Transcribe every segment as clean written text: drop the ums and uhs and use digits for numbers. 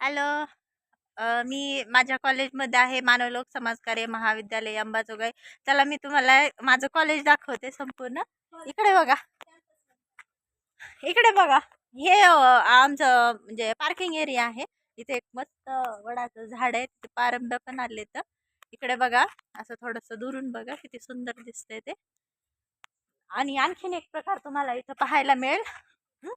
Hello. मी माझ्या कॉलेजमध्ये आहे, मानवलोक समाजकार्य महाविद्यालय अंबाजोगाई. चला मी तुम्हाला माझं कॉलेज दाखवते संपूर्ण. इकडे बघा, इकडे बघा. हे आमचं म्हणजे पार्किंग एरिया आहे. इथे एक मस्त वडाचं झाड आहे, तिथे पारंब्या पण आले. तर इकडे बघा, असं थोडंसं दुरून बघा किती सुंदर दिसतंय ते. आणि आणखीन एक प्रकार तुम्हाला इथं पाहायला मिळेल. हं?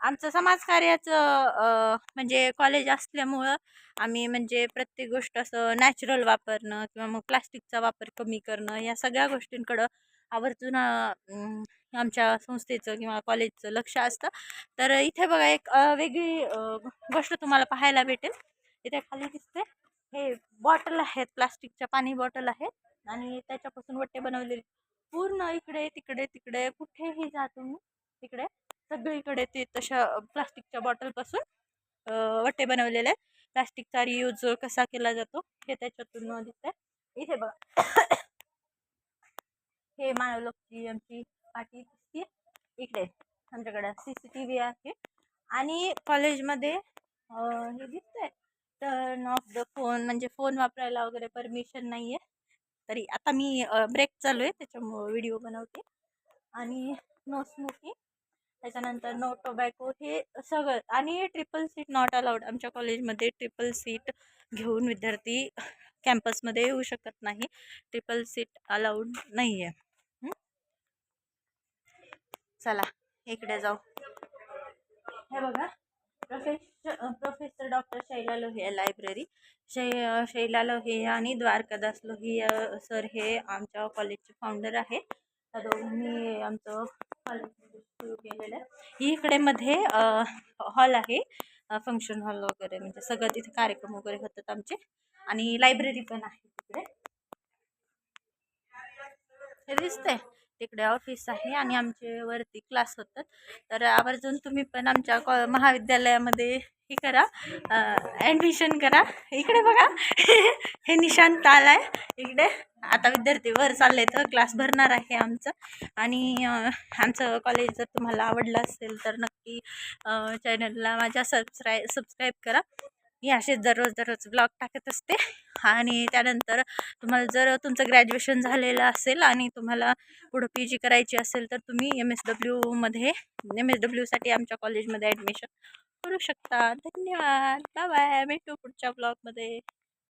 आमचं समाजकार्याचं म्हणजे कॉलेज असल्यामुळं आम्ही म्हणजे प्रत्येक गोष्ट असं नॅचरल वापरणं किंवा मग प्लास्टिकचा वापर कमी करणं या सगळ्या गोष्टींकडं आवर्जून आमच्या संस्थेचं किंवा कॉलेजचं लक्ष असतं. तर इथे बघा एक वेगळी गोष्ट तुम्हाला पाहायला भेटेल. इथे खाली दिसते हे बॉटल आहेत, प्लास्टिकच्या पाणी बॉटल आहेत आणि त्याच्यापासून वट्टे बनवलेले. पूर्ण इकडे तिकडे तिकडे कुठेही जा तुम्ही, तिकडे सगळीकडे ते तशा प्लास्टिकच्या बॉटलपासून वट्टे बनवलेले आहेत. प्लास्टिकचा रियूज कसा केला जातो हे त्याच्यातून दिसतंय. इथे बघा हे मानवलोकची आमची पाठी दिसते. इकडे आमच्याकडे CCTV आहे आणि कॉलेजमध्ये हे दिसतंय टर्न ऑफ द फोन, म्हणजे फोन वापरायला वगैरे परमिशन नाही आहे. तरी आता मी ब्रेक चालू आहे त्याच्यामुळं व्हिडिओ बनवते. आणि नो स्मोकिंग, त्याच्यानंतर नो टोबॅको, हे सगळं. आणि ट्रिपल सीट नॉट अलाउड. आमच्या कॉलेजमध्ये ट्रिपल सीट घेऊन विद्यार्थी कॅम्पसमध्ये येऊ शकत नाही. ट्रिपल सीट अलाउड नाही आहे. चला इकडे जाऊ. हे बघा, professor doctor Shaila Lohia library. Shaila Lohia आणि द्वारकादास लोहिया सर हे आमच्या कॉलेजचे फाउंडर आहे. त्या दोघांनी आमचं कॉलेज सुरू केलेलं आहे. इकडे मध्ये हॉल आहे, फंक्शन हॉल वगैरे, म्हणजे सगळं तिथे कार्यक्रम वगैरे होतात आमचे. आणि लायब्ररी पण आहे तिकडे, हे दिसतंय. तिकडे ऑफिस आहे आणि आमचे वरती क्लास होतात. तर आवर्जून तुम्ही पण आमच्या महाविद्यालयामध्ये हे करा, ॲडमिशन करा. इकडे बघा हे निशांत आलाय इकडे. आता विद्यार्थी वर चालले तर क्लास भरणार आहे आमचं. आणि आमचं कॉलेज जर तुम्हाला आवडलं असेल तर नक्की चॅनलला माझ्या सबस्क्राईब करा. मी असेच दररोज ब्लॉग टाकत असते. आणि त्यानंतर तुम्हाला जर तुमचं ग्रॅज्युएशन झालेलं असेल आणि तुम्हाला पुढं PG करायची असेल तर तुम्ही MSWसाठी आमच्या कॉलेजमध्ये ॲडमिशन करू शकता. धन्यवाद, बाय बाय, भेटू पुढच्या ब्लॉगमध्ये.